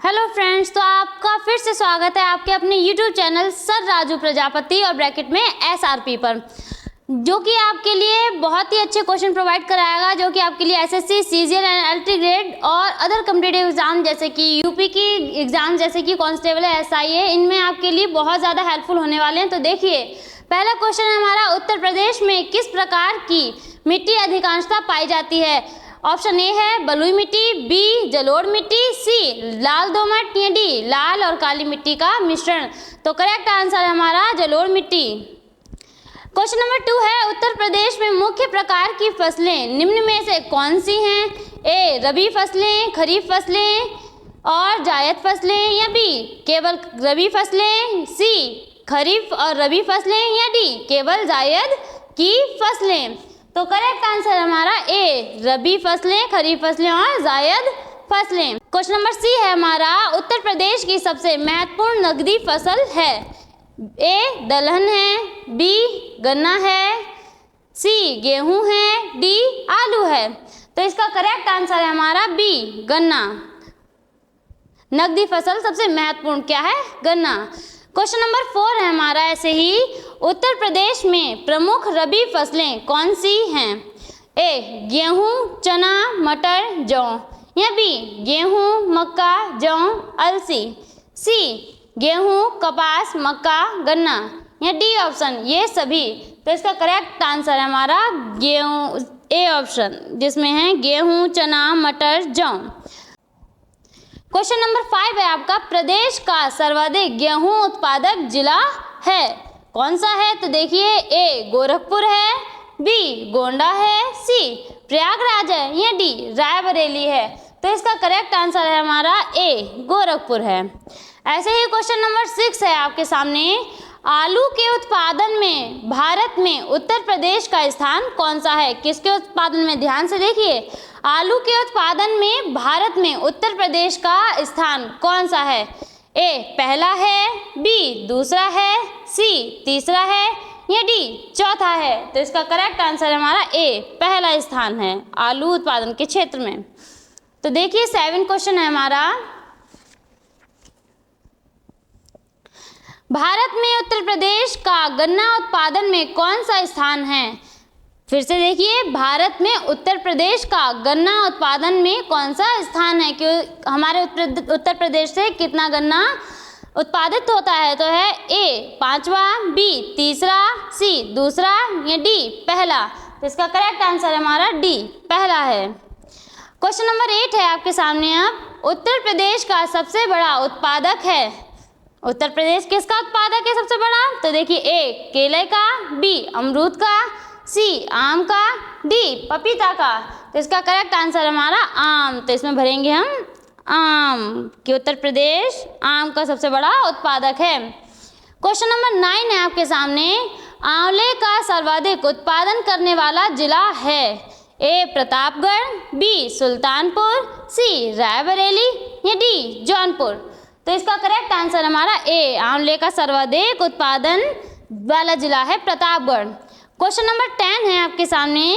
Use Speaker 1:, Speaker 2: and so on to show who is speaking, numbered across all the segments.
Speaker 1: Hello friends, तो आपका फिर से स्वागत है आपके अपने YouTube channel sir Raju Prajapati और ब्रैकेट में एसआरपी पर, जो कि आपके लिए बहुत ही अच्छे क्वेश्चन प्रोवाइड कराएगा, जो कि आपके लिए SSC, CGL and LT grade और अदर कॉम्पिटिटिव एग्जाम जैसे कि यूपी की एग्जाम जैसे कि कांस्टेबल है, एसआई है, इनमें आपके लिए बहुत ज़्यादा हेल्पफुल होने वाले हैं। तो देखिए, पहला क्वेश्चन है हमारा, उत्तर प्रदेश में किस प्रकार की मिट्टी अधिकांशतः पाई जाती है? ऑप्शन ए है बलुई मिट्टी, बी जलोढ़ मिट्टी, सी लाल दोमट या डी लाल और काली मिट्टी का मिश्रण। तो करेक्ट आंसर है हमारा जलोढ़ मिट्टी। क्वेश्चन नंबर 2 है, उत्तर प्रदेश में मुख्य प्रकार की फसलें निम्न में से कौन सी हैं? ए रबी फसलें, खरीफ फसलें और जायद फसलें, या बी केवल रबी फसलें, सी खरीफ और रबी फसलें, या डी केवल जायद की फसलें। तो करेक्ट आंसर हमारा ए रबी फसलें, खरीफ फसलें और जायद फसलें। क्वेश्चन नंबर सी है हमारा, उत्तर प्रदेश की सबसे महत्वपूर्ण नकदी फसल है? ए दलहन है, बी गन्ना है, सी गेहूं है, डी आलू है। तो इसका करेक्ट आंसर है हमारा बी गन्ना। नकदी फसल सबसे महत्वपूर्ण क्या है? गन्ना। क्वेश्चन नंबर 4 है हमारा ऐसे ही, उत्तर प्रदेश में प्रमुख रबी फसलें कौन सी हैं? ए गेहूं, चना, मटर, जौ, या बी गेहूं, मक्का, जौ, अलसी, सी गेहूं, कपास, मक्का, गन्ना, या डी ऑप्शन ये सभी। तो इसका करेक्ट आंसर है हमारा गेहूं, ए ऑप्शन, जिसमें है गेहूं, चना, मटर, जौ। क्वेश्चन नंबर 5 है आपका, प्रदेश का सर्वाधिक गेहूं उत्पादक जिला है? कौन सा है? तो देखिए, ए गोरखपुर है, बी गोंडा है, सी प्रयागराज है, या डी रायबरेली है। तो इसका करेक्ट आंसर है हमारा ए गोरखपुर है। ऐसे ही क्वेश्चन नंबर 6 है आपके सामने, आलू के उत्पादन में भारत में उत्तर प्रदेश का स्थान कौन सा है? किसके उत्पादन में? ध्यान से देखिए, आलू के उत्पादन में भारत में उत्तर प्रदेश का स्थान कौन सा है? ए पहला है, बी दूसरा है, सी तीसरा है, या डी चौथा है। तो इसका करेक्ट आंसर है हमारा ए पहला स्थान है आलू उत्पादन के क्षेत्र में। तो देखिए 7 क्वेश्चन है हमारा, भारत में उत्तर प्रदेश का गन्ना उत्पादन में कौन सा स्थान है? फिर से देखिए, भारत में उत्तर प्रदेश का गन्ना उत्पादन में कौन सा स्थान है कि हमारे उत्तर प्रदेश से कितना गन्ना उत्पादित होता है? तो है ए पांचवा, बी तीसरा, सी दूसरा, या डी पहला। तो इसका करेक्ट आंसर हमारा डी पहला है। क्वेश्चन नंबर 8 है आपके सामने, अब उत्तर प्रदेश का सबसे बड़ा उत्पादक है? उत्तर प्रदेश किसका उत्पादक है सबसे बड़ा? तो देखिए, ए केले का, बी अमरूद का, सी आम का, डी पपीता का। तो इसका करेक्ट आंसर हमारा आम। तो इसमें भरेंगे हम आम, कि उत्तर प्रदेश आम का सबसे बड़ा उत्पादक है। क्वेश्चन नंबर 9 है आपके सामने, आंवले का सर्वाधिक उत्पादन करने वाला जिला है? ए प्रतापगढ़, बी सुल्तानपुर, सी रायबरेली, या डी जौनपुर। तो इसका करेक्ट आंसर हमारा ए आंवले का सर्वाधिक उत्पादन वाला जिला है प्रतापगढ़। क्वेश्चन नंबर 10 है आपके सामने,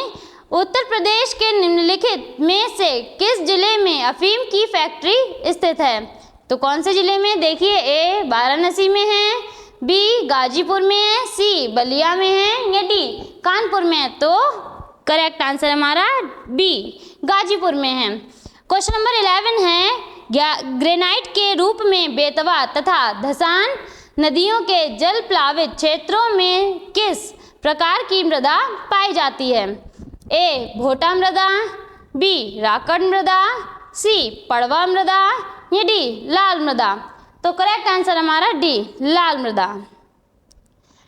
Speaker 1: उत्तर प्रदेश के निम्नलिखित में से किस जिले में अफीम की फैक्ट्री स्थित है? तो कौन से जिले में? देखिए, ए वाराणसी में है, बी गाजीपुर में है, सी बलिया में है, या डी कानपुर में है। तो करेक्ट आंसर हमारा बी गाजीपुर में है। क्वेश्चन नंबर 11 है, ग्रेनाइट के रूप में बेतवा तथा धसान नदियों के जल प्लावित क्षेत्रों में किस प्रकार की मृदा पाई जाती है? ए भोटा मृदा, बी राकड़ मृदा, सी पड़वा मृदा, या डी लाल मृदा। तो करेक्ट आंसर हमारा डी लाल मृदा।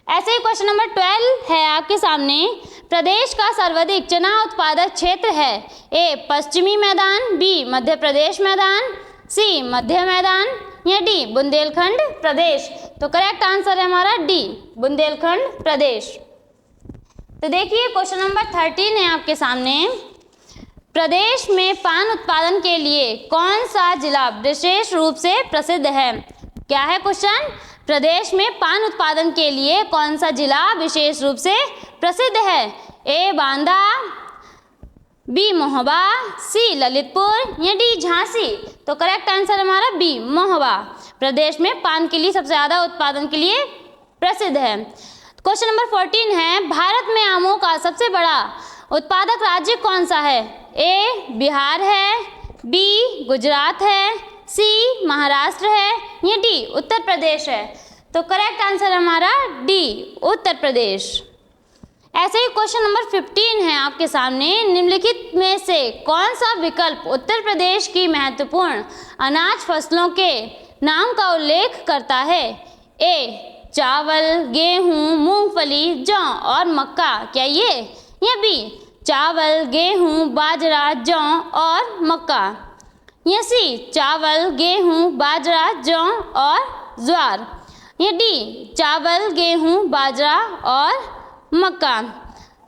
Speaker 1: ऐसे ही क्वेश्चन नंबर 12 है आपके सामने, प्रदेश का सर्वाधिक चना उत्पादक क्षेत्र है? ए पश्चिमी मैदान, बी मध्य प्रदेश मैदान, सी मध्य मैदान, या डी बुंदेलखंड प्रदेश। तो करेक्ट आंसर है हमारा डी बुंदेलखंड प्रदेश। तो देखिए क्वेश्चन नंबर 13 है आपके सामने, प्रदेश में पान उत्पादन के लिए कौन सा जिला विशेष रूप से प्रसिद्ध है? क्या है क्वेश्चन? प्रदेश में पान उत्पादन के लिए कौन सा जिला विशेष रूप से प्रसिद्ध है? ए बांदा, बी महोबा, सी ललितपुर या डी झांसी। तो करेक्ट आंसर हमारा बी महोबा। प्रदेश में पान के लिए सबसे ज़्यादा उत्पादन के लिए प्रसिद्ध है। क्वेश्चन नंबर 14 है, भारत में आमों का सबसे बड़ा उत्पादक राज्य कौन सा है? ए बिहार है, बी गुजरात है, सी महाराष्ट्र है या डी उत्तर प्रदेश है। तो करेक्ट आंसर हमारा डी उत्तर प्रदेश। ऐसे ही क्वेश्चन नंबर 15 है आपके सामने, निम्नलिखित में से कौन सा विकल्प उत्तर प्रदेश की महत्वपूर्ण अनाज फसलों के नाम का उल्लेख करता है? ए चावल, गेहूं, मूंगफली, जौ और मक्का, क्या ये? या बी चावल, गेहूं, बाजरा, जौ और मक्का, या सी चावल, गेहूं, बाजरा, जौ और ज्वार, या डी चावल, गेहूं, बाजरा और मक्का।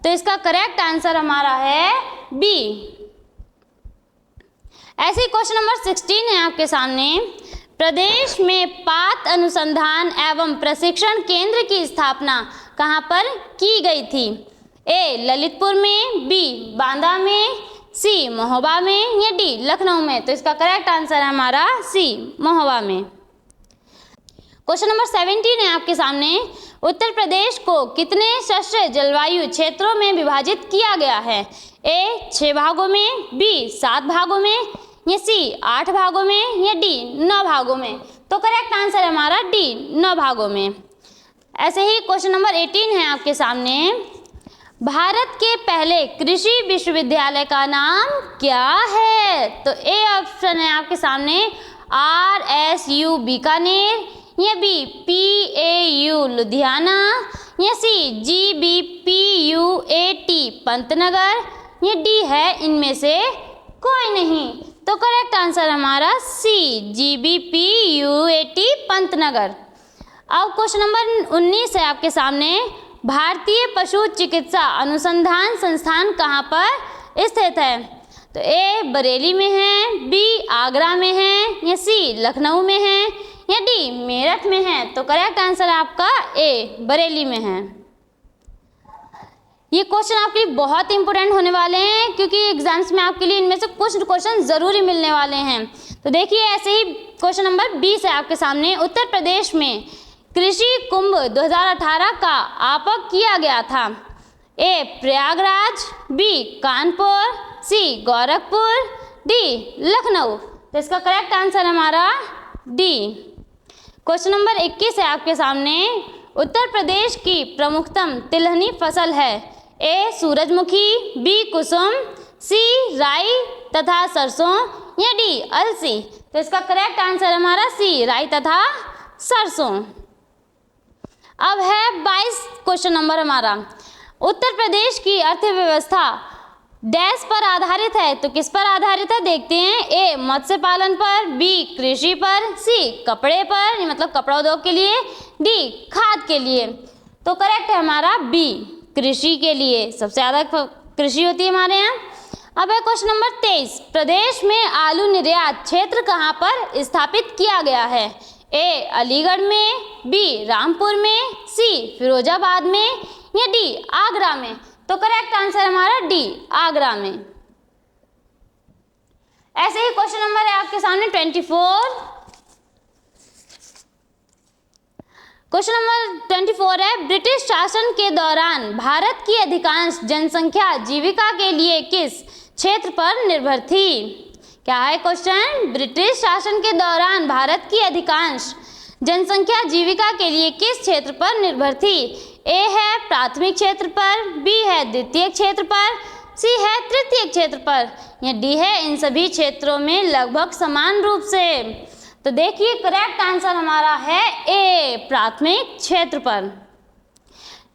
Speaker 1: तो इसका करेक्ट आंसर हमारा है बी। ऐसे ही क्वेश्चन नंबर 16 है आपके सामने, प्रदेश में पाट अनुसंधान एवं प्रशिक्षण केंद्र की स्थापना कहाँ पर की गई थी? ए ललितपुर में, बी बांदा में, सी महोबा में या डी लखनऊ में। तो इसका करेक्ट आंसर है हमारा सी महोबा में। क्वेश्चन नंबर 17 है आपके सामने, उत्तर प्रदेश को कितने शस्त्र जलवायु क्षेत्रों में विभाजित किया गया है? ए 6 भागों में, बी 7 भागों में या सी 8 भागों में या डी 9 भागों में। तो करेक्ट आंसर है हमारा डी 9 भागों में। ऐसे ही क्वेश्चन नंबर 18 है आपके सामने, भारत के पहले कृषि विश्वविद्यालय का नाम क्या है? तो ए ऑप्शन है आपके सामने RSU बीकानेर या बी PAU लुधियाना या सी GBPUAT पंतनगर या डी है इनमें से कोई नहीं। तो करेक्ट आंसर हमारा सी GBPUAT पंतनगर। अब क्वेश्चन नंबर 19 है आपके सामने, भारतीय पशु चिकित्सा अनुसंधान संस्थान कहाँ पर स्थित है? तो ए बरेली में है, बी आगरा में है या सी लखनऊ में है या डी मेरठ में है। तो करेक्ट आंसर आपका ए बरेली में है। ये क्वेश्चन आपके लिए बहुत इंपॉर्टेंट होने वाले हैं क्योंकि एग्जाम्स में आपके लिए इनमें से कुछ क्वेश्चन जरूरी मिलने वाले हैं। तो देखिए ऐसे ही क्वेश्चन नंबर 20 है आपके सामने, उत्तर प्रदेश में कृषि कुंभ 2018 का आयोजन किया गया था। ए प्रयागराज, बी कानपुर, सी गोरखपुर, डी लखनऊ। तो इसका करेक्ट आंसर हमारा डी। क्वेश्चन नंबर 21 है आपके सामने, उत्तर प्रदेश की प्रमुखतम तिलहनी फसल है? ए सूरजमुखी, बी कुसुम, सी राई तथा सरसों या डी अलसी। तो इसका करेक्ट आंसर हमारा सी राई तथा सरसों। अब है 22 क्वेश्चन नंबर हमारा, उत्तर प्रदेश की अर्थव्यवस्था डैश पर आधारित है? तो किस पर आधारित है देखते हैं। ए मत्स्य पालन पर, बी कृषि पर, सी कपड़े पर मतलब कपड़ा उद्योग के लिए, डी खाद के लिए। तो करेक्ट है हमारा बी कृषि के लिए, सबसे ज़्यादा कृषि होती है हमारे यहाँ। अब है क्वेश्चन नंबर 23, प्रदेश में आलू निर्यात क्षेत्र कहाँ पर स्थापित किया गया है? ए अलीगढ़ में, बी रामपुर में, सी फिरोजाबाद में या डी आगरा में। तो करेक्ट आंसर हमारा डी आगरा में। ऐसे ही क्वेश्चन नंबर है आपके सामने 24। क्वेश्चन नंबर 24 है, ब्रिटिश शासन के दौरान भारत की अधिकांश जनसंख्या जीविका के लिए किस क्षेत्र पर निर्भर थी? क्या है क्वेश्चन, ब्रिटिश शासन के दौरान भारत की अधिकांश जनसंख्या जीविका के लिए किस क्षेत्र पर निर्भर थी? ए है प्राथमिक क्षेत्र पर, बी है द्वितीय क्षेत्र पर, सी है तृतीय क्षेत्र पर या डी है इन सभी क्षेत्रों में लगभग समान रूप से। तो देखिए करेक्ट आंसर हमारा है ए प्राथमिक क्षेत्र पर।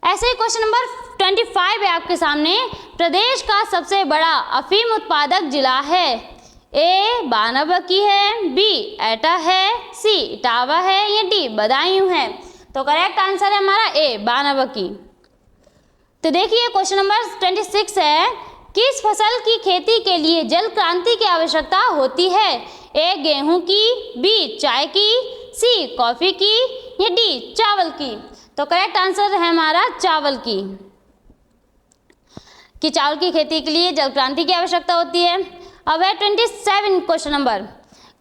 Speaker 1: ऐसे ही क्वेश्चन नंबर 25 है आपके सामने, प्रदेश का सबसे बड़ा अफीम उत्पादक जिला है? ए बाराबंकी है, बी एटा है, सी इटावा है या डी बदायूं है। तो करेक्ट आंसर है हमारा ए बाराबंकी। तो देखिए क्वेश्चन नंबर 26 है, किस फसल की खेती के लिए जल क्रांति की आवश्यकता होती है? ए गेहूं की, बी चाय की, सी कॉफी की या डी चावल की। तो करेक्ट आंसर है हमारा चावल की। कि चावल की खेती के लिए जल क्रांति की आवश्यकता होती है। अब है 27 क्वेश्चन नंबर,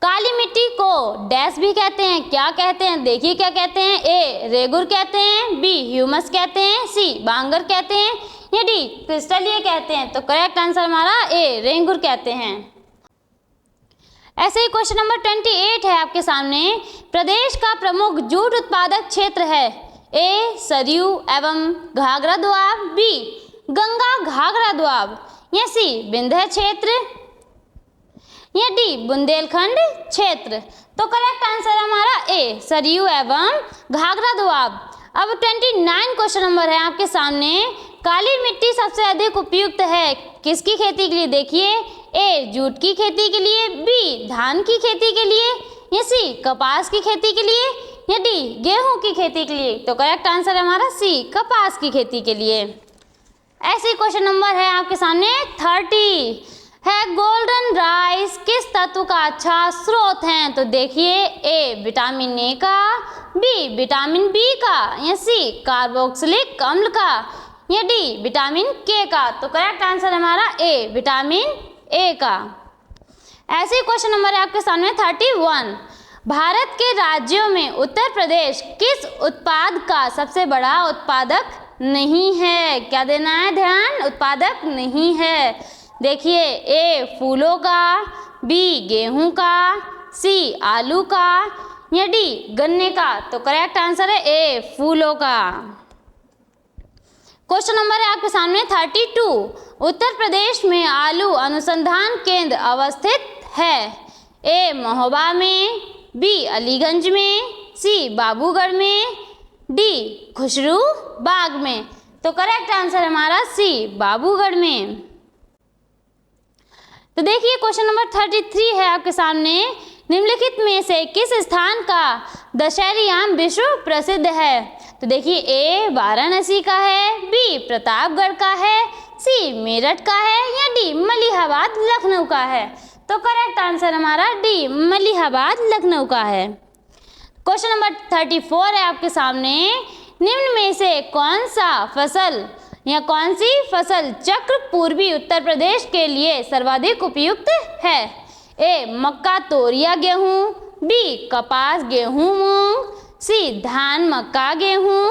Speaker 1: काली मिट्टी को डैश भी कहते हैं, क्या कहते हैं, देखिए क्या कहते हैं, ए रेगुर कहते हैं, बी ह्यूमस कहते हैं, सी बांगर कहते हैं या डी क्रिस्टलीय कहते हैं। तो करेक्ट आंसर हमारा ए रेंगुर कहते हैं। ऐसे ही क्वेश्चन नंबर 28 है आपके सामने, प्रदेश का प्रमुख जूट उत्पादक क्षेत्र है, ए सरयू एवं घाघरा दोआब, बी गंगा घाघरा दोआब या सी विंध्य क्षेत्र या डी बुंदेलखंड क्षेत्र। तो करेक्ट आंसर हमारा ए सरयू एवं घाघरा दोआब। अब 29 क्वेश्चन नंबर है आपके सामने, काली मिट्टी सबसे अधिक उपयुक्त है किसकी खेती के लिए, देखिए ए जूट की खेती के लिए, बी धान की खेती के लिए या सी कपास की खेती के लिए या डी गेहूं की खेती के लिए। तो करेक्ट आंसर हमारा सी कपास की खेती के लिए। ऐसे क्वेश्चन नंबर है आपके सामने 30 है, गोल्डन राइस किस तत्व का अच्छा स्रोत है। तो देखिए ए विटामिन ए का, बी विटामिन बी का या सी कार्बोक्सिलिक अम्ल का या डी विटामिन के का। तो करेक्ट आंसर हमारा ए विटामिन ए का। ऐसे क्वेश्चन नंबर है आपके सामने 31, भारत के राज्यों में उत्तर प्रदेश किस उत्पाद का सबसे बड़ा उत्पादक नहीं है। क्या देना है ध्यान, उत्पादक नहीं है। देखिए ए फूलों का, बी गेहूं का, सी आलू का या डी गन्ने का। तो करेक्ट आंसर है ए फूलों का। क्वेश्चन नंबर है आपके सामने 32, उत्तर प्रदेश में आलू अनुसंधान केंद्र अवस्थित है, ए महोबा में, बी अलीगंज में, सी बाबूगढ़ में, डी खुशरू बाग में। तो करेक्ट आंसर हमारा सी बाबूगढ़ में। तो देखिए क्वेश्चन नंबर 33 है आपके सामने, निम्नलिखित में से किस स्थान का दशहरी आम विश्व प्रसिद्ध है। तो देखिए ए वाराणसी का है, बी प्रतापगढ़ का है, सी मेरठ का है या डी मलिहाबाद लखनऊ का है। तो करेक्ट आंसर हमारा डी मलिहाबाद लखनऊ का है। क्वेश्चन नंबर 34 है आपके सामने, निम्न में से कौन सा फसल या कौन सी फसल चक्र पूर्वी उत्तर प्रदेश के लिए सर्वाधिक उपयुक्त है। ए मक्का तोरिया गेहूं, बी कपास गेहूं मूंग, सी धान मक्का गेहूं,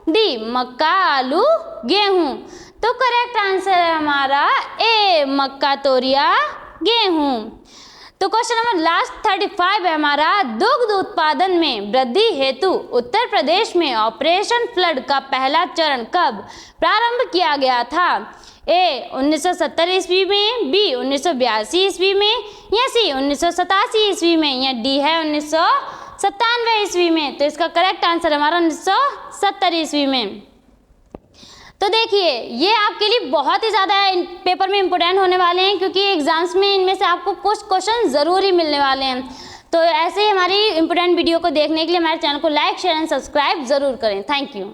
Speaker 1: डी मक्का आलू गेहूं। तो करेक्ट आंसर है हमारा ए मक्का तोरिया गेहूं। तो क्वेश्चन नंबर लास्ट 35 है हमारा, दुग्ध उत्पादन में वृद्धि हेतु उत्तर प्रदेश में ऑपरेशन फ्लड का पहला चरण कब प्रारंभ किया गया था। ए 1970 ईस्वी में, बी 1982 ईस्वी में या सी 1987 ईस्वी में या डी है 1997 ईस्वी में। तो इसका करेक्ट आंसर हमारा 1970 ईस्वी में। तो देखिए ये आपके लिए बहुत ही ज़्यादा पेपर में इम्पोर्टेंट होने वाले हैं, क्योंकि एग्जाम्स में इनमें से आपको कुछ क्वेश्चन ज़रूर ही मिलने वाले हैं। तो ऐसे ही हमारी इम्पोर्टेंट वीडियो को देखने के लिए हमारे चैनल को लाइक शेयर एंड सब्सक्राइब ज़रूर करें। Thank you.